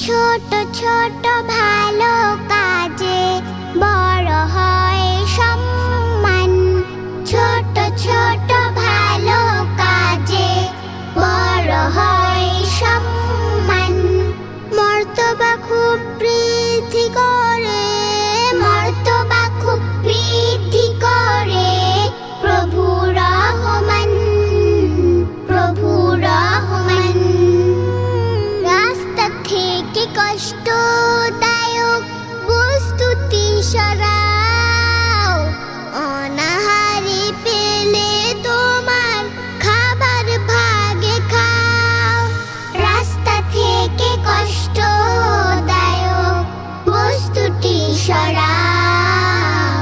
ছোট ছোট ভালো কাজে বড় হয় সম্মান। ছোট ছোট ভালো কাজে বড় হয় সম্মান। মর্তবা খুব বৃদ্ধি করে, মর্তবা খুব বৃদ্ধি করে প্রভু রহমান, প্রভু রহমান। রাস্তা থেকে কষ্টদায়ক বস্তুটি সরাও, অনাহারে পেলে তোমার খাবার ভাগে খাও। রাস্তা থেকে কষ্টদায়ক বস্তুটি সরাও,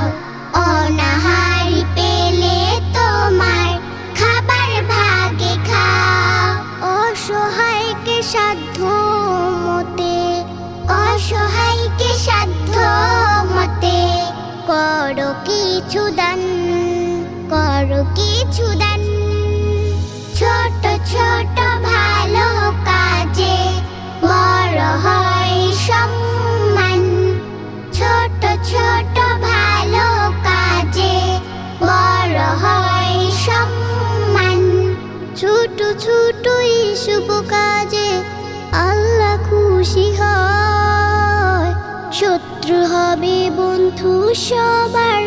অনাহারে পেলে তোমার খাবার ভাগে খাও। অসহায়কে সাধ্য মতে, অসহায়কে সাধ্য মতে করো কিছু দান, করো কিছু দান। ছোট ছোট ভালো কাজে বড় হয় সম্মান। ছোট ছোট ভালো কাজে বড় হয় সম্মান। ছোট ছোট এই শুভ কাজে আল্লাহ খুশি হয়। শত্রু হবে বন্ধু সবার,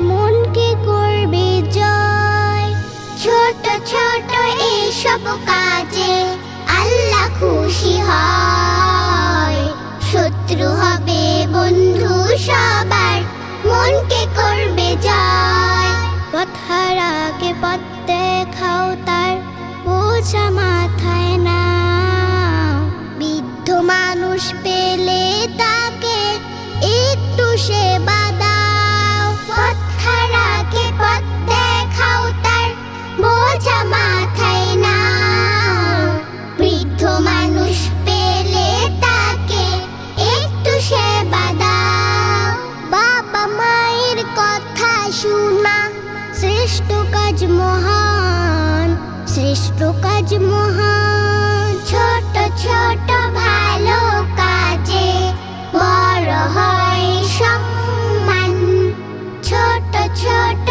মনকে করবে জয়। ছোট ছোট এই সব কাজে আল্লাহ খুশি হয়। শত্রু হবে বন্ধু সবার, মনকে করবে জয়। পথ হারাকে পথ দেখাও, তার বোঝা মাথায় না। বৃদ্ধ মানুষ পেলে তাকে একটু সেবা দাও। পথ হারাকে পথ দেখাও, তার বোঝা মাথায় না। বৃদ্ধ মানুষ পেলে তাকে একটু সেবা দাও। বাবা মায়ের কথা শোনা শ্রেষ্ঠ কাজ মহান, শ্রেষ্ঠ কাজ মহান। ছোট ছোট ভালো কাজে বড় হয় সম্মান। ছোট ছোট